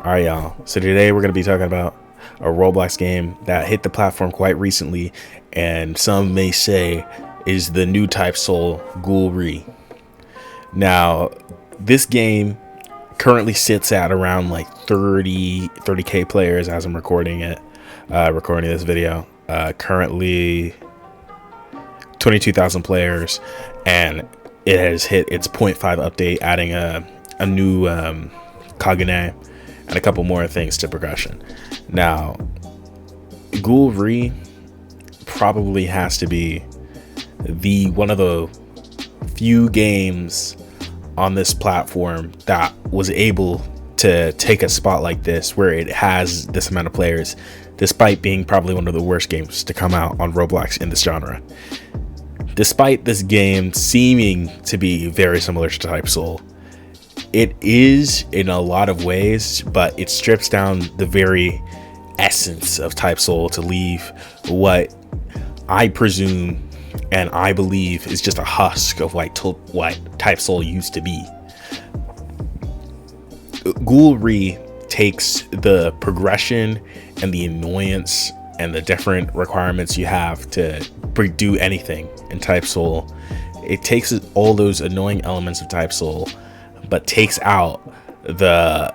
Alright, y'all. So today we're going to be talking about a Roblox game that hit the platform quite recently, and some may say is the new type soul, Ghoul. Now, this game currently sits at around like 30k players as I'm recording this video. Currently 22,000 players, and it has hit its 0.5 update, adding a new Kagane and a couple more things to progression. Now, Ghoul probably has to be one of the few games on this platform that was able to take a spot like this, where it has this amount of players, despite being probably one of the worst games to come out on Roblox in this genre. Despite this game seeming to be very similar to Type Soul, it is in a lot of ways, but it strips down the very essence of Type Soul to leave what I presume and I believe is just a husk of what Type Soul used to be. Ghoul takes the progression and the annoyance and the different requirements you have to do anything in Type Soul. It takes all those annoying elements of Type Soul, but takes out the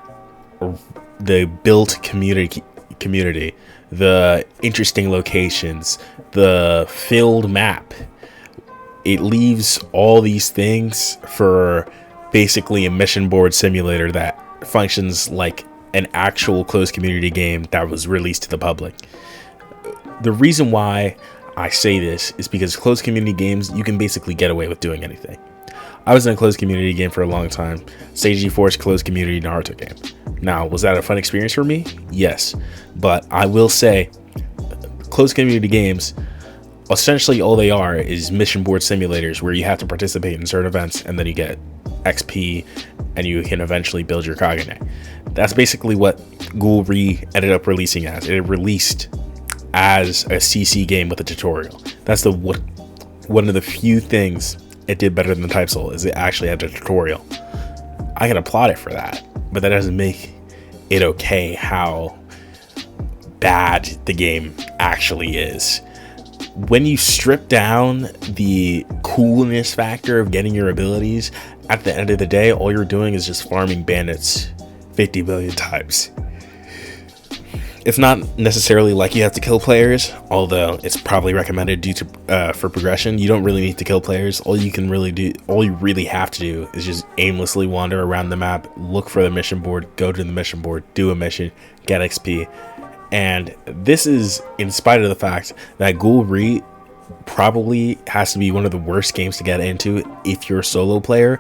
built community, the interesting locations, the filled map. It leaves all these things for basically a mission board simulator that functions like an actual closed community game that was released to the public. The reason why I say this is because closed community games, you can basically get away with doing anything. I was in a closed community game for a long time, Seiji Force closed community Naruto game. Now, was that a fun experience for me? Yes, but I will say closed community games, essentially all they are is mission board simulators where you have to participate in certain events and then you get XP and you can eventually build your Kagane. That's basically what Ghoul ended up releasing as. It released as a CC game with a tutorial. That's one of the few things it did better than Type Soul, is it actually had a tutorial. I can applaud it for that, but that doesn't make it okay how bad the game actually is. When you strip down the coolness factor of getting your abilities, at the end of the day, all you're doing is just farming bandits 50 billion times. It's not necessarily like you have to kill players, although it's probably recommended due to for progression. You don't really need to kill players. All you really have to do is just aimlessly wander around the map, look for the mission board, go to the mission board, do a mission, get XP. And this is in spite of the fact that Ghoul probably has to be one of the worst games to get into if you're a solo player.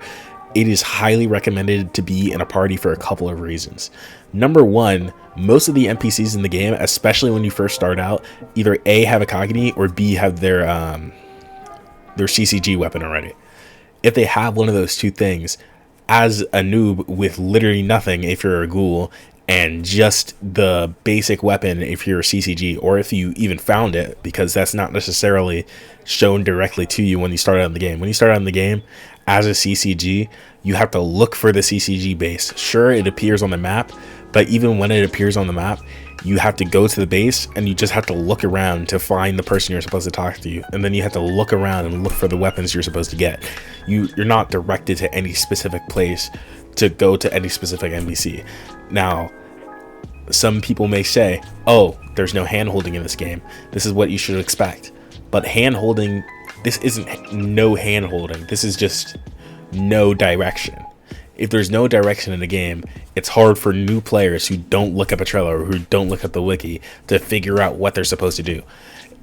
It is highly recommended to be in a party for a couple of reasons. Number one, most of the NPCs in the game, especially when you first start out, either A, have a Kagane, or B, have their CCG weapon already. If they have one of those two things, as a noob with literally nothing if you're a Ghoul, and just the basic weapon if you're a CCG, or if you even found it, because that's not necessarily shown directly to you when you start out in the game. When you start out in the game as a CCG, you have to look for the CCG base. Sure, it appears on the map, but even when it appears on the map, you have to go to the base and you just have to look around to find the person you're supposed to talk to you, and then you have to look around and look for the weapons you're supposed to get. You're not directed to any specific place to go to any specific NPC. Now, some people may say, oh, there's no hand-holding in this game. This is what you should expect. But hand-holding, this isn't no hand-holding. This is just no direction. If there's no direction in the game, it's hard for new players who don't look up a trailer or who don't look up the wiki to figure out what they're supposed to do.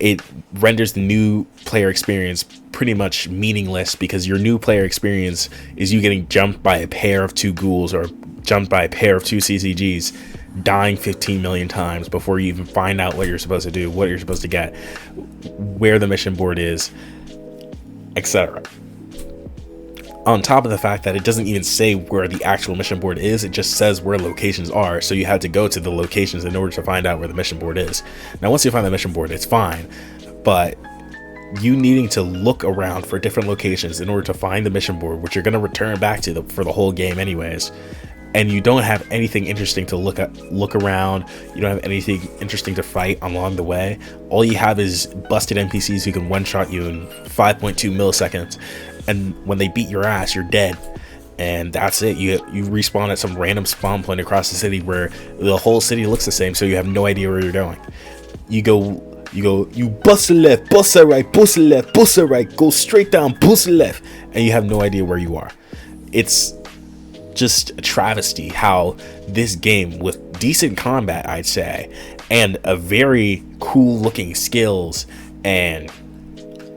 It renders the new player experience pretty much meaningless, because your new player experience is you getting jumped by a pair of two ghouls or jumped by a pair of two CCGs, dying 15 million times before you even find out what you're supposed to do, what you're supposed to get, where the mission board is, etc. On top of the fact that it doesn't even say where the actual mission board is, it just says where locations are, so you have to go to the locations in order to find out where the mission board is. Now, once you find the mission board, it's fine, but you needing to look around for different locations in order to find the mission board, which you're going to return back to for the whole game anyways, and you don't have anything interesting to look around. You don't have anything interesting to fight along the way. All you have is busted NPCs who can one-shot you in 5.2 milliseconds, and when they beat your ass, you're dead. And that's it. You respawn at some random spawn point across the city where the whole city looks the same, so you have no idea where you're going. You bust a left, bust a right, bust a left, bust a right, go straight down, bust a left, and you have no idea where you are. It's just a travesty how this game, with decent combat, I'd say, and a very cool looking skills, and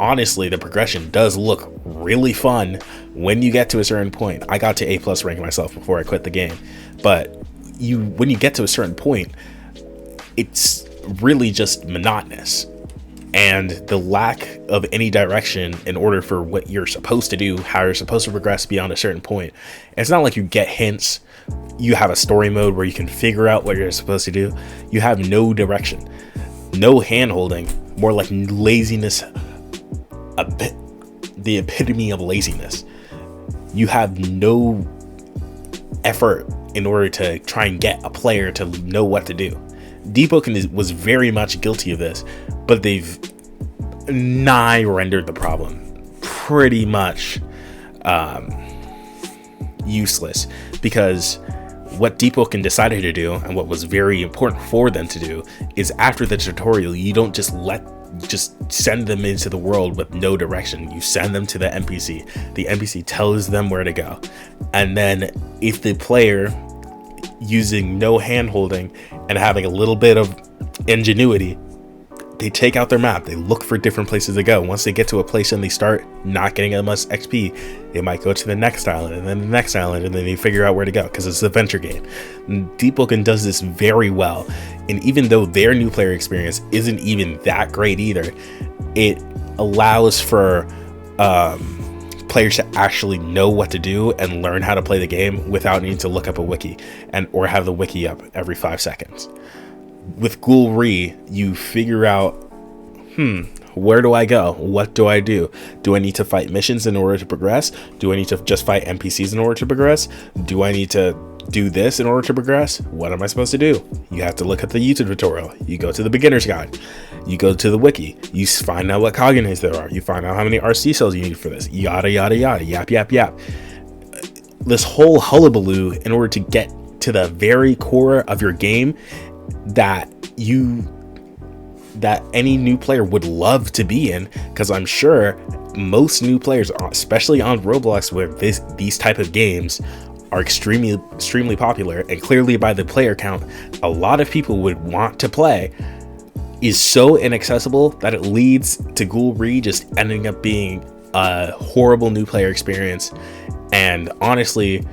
honestly the progression does look really fun when you get to a certain point. I got to A+ rank myself before I quit the game, but when you get to a certain point, it's really just monotonous, and the lack of any direction in order for what you're supposed to do, how you're supposed to progress beyond a certain point. It's not like you get hints. You have a story mode where you can figure out what you're supposed to do. You have no direction, no hand holding, more like laziness, the epitome of laziness. You have no effort in order to try and get a player to know what to do. Deepwoken was very much guilty of this, but they've nigh rendered the problem pretty much useless, because what Deepwoken decided to do, and what was very important for them to do, is after the tutorial, you don't just send them into the world with no direction. You send them to the NPC. The NPC tells them where to go, and then if the player, using no hand holding and having a little bit of ingenuity, they take out their map, they look for different places to go. Once they get to a place and they start not getting as much XP, they might go to the next island, and then the next island, and then they figure out where to go, because it's an adventure game. Deepwoken does this very well, and even though their new player experience isn't even that great either, it allows for players to actually know what to do and learn how to play the game without needing to look up a wiki or have the wiki up every 5 seconds. With Ghoul, you figure out, where do I go? What do I do? Do I need to fight missions in order to progress? Do I need to just fight NPCs in order to progress? Do I need to do this in order to progress? What am I supposed to do? You have to look at the YouTube tutorial. You go to the beginner's guide. You go to the wiki. You find out what cognates there are. You find out how many RC cells you need for this. Yada, yada, yada. Yap, yap, yap. This whole hullabaloo in order to get to the very core of your game that any new player would love to be in, because I'm sure most new players, especially on Roblox, where these type of games are extremely popular, and clearly by the player count a lot of people would want to play, is so inaccessible that it leads to Ghoul just ending up being a horrible new player experience. And honestly,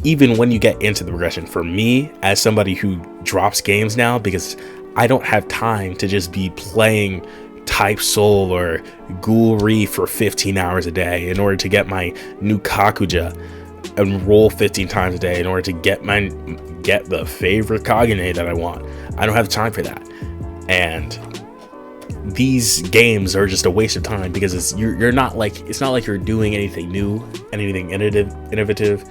even when you get into the progression, for me as somebody who drops games now because I don't have time to just be playing Type Soul or Ghoul for 15 hours a day in order to get my new Kakuja and roll 15 times a day in order to get the favorite Kagane that I want. I don't have time for that. And these games are just a waste of time, because it's not like you're doing anything new, anything innovative.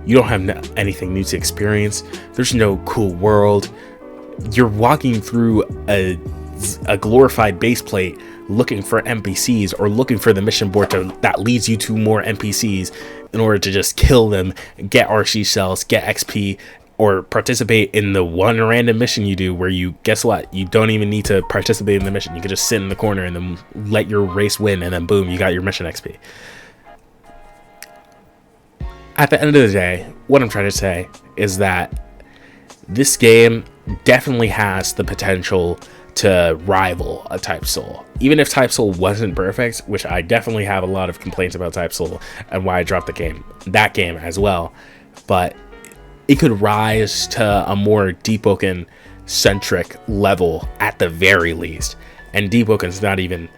You don't have anything new to experience. There's no cool world. You're walking through a glorified base plate looking for NPCs, or looking for the mission board that leads you to more NPCs in order to just kill them, get RC cells, get XP, or participate in the one random mission you do where guess what? You don't even need to participate in the mission. You can just sit in the corner and then let your race win, and then boom, you got your mission XP. At the end of the day, what I'm trying to say is that this game definitely has the potential to rival a Type Soul. Even if Type Soul wasn't perfect, which I definitely have a lot of complaints about Type Soul and why I dropped that game as well, but it could rise to a more Deepwoken centric level at the very least. And Deepwoken's not even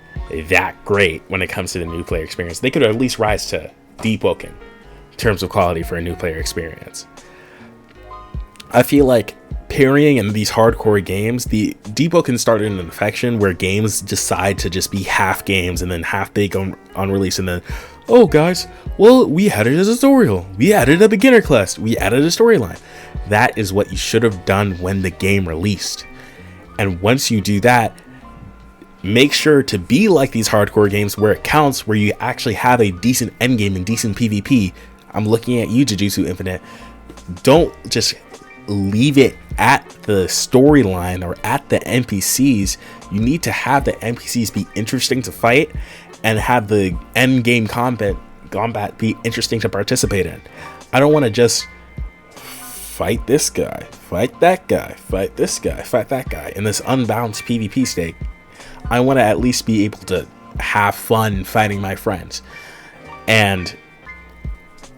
that great when it comes to the new player experience. They could at least rise to Deepwoken in terms of quality for a new player experience. I feel like parrying in these hardcore games, the Deepwoken started an infection where games decide to just be half games and then half baked on release, and then oh guys, well, we added a tutorial, we added a beginner class, we added a storyline. That is what you should have done when the game released. And once you do that, make sure to be like these hardcore games where it counts, where you actually have a decent endgame and decent PvP. I'm looking at you, Jujutsu Infinite. Don't just leave it at the storyline or at the NPCs. You need to have the NPCs be interesting to fight and have the end game combat be interesting to participate in. I don't want to just fight this guy, fight that guy, fight this guy, fight that guy in this unbalanced PvP state. I want to at least be able to have fun fighting my friends. And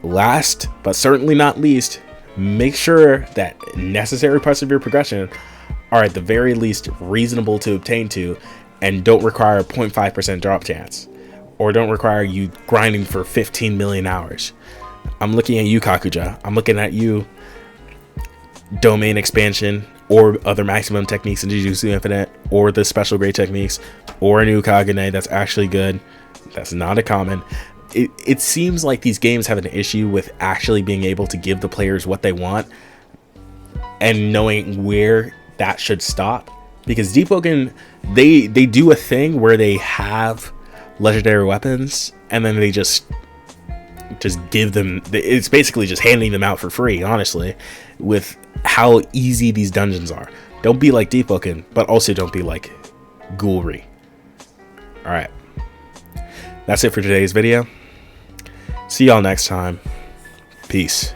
last but certainly not least, make sure that necessary parts of your progression are at the very least reasonable to obtain to, and don't require a 0.5% drop chance, or don't require you grinding for 15 million hours. I'm looking at you, Kakuja. I'm looking at you, domain expansion, or other maximum techniques in Jujutsu Infinite, or the special grade techniques, or a new Kagane that's actually good. That's not a common. It seems like these games have an issue with actually being able to give the players what they want and knowing where that should stop. Because Deepwoken, they do a thing where they have legendary weapons and then they just give them, it's basically just handing them out for free, honestly, with how easy these dungeons are. Don't be like Deepwoken, but also don't be like Ghoulry. Alright, that's it for today's video. See y'all next time. Peace.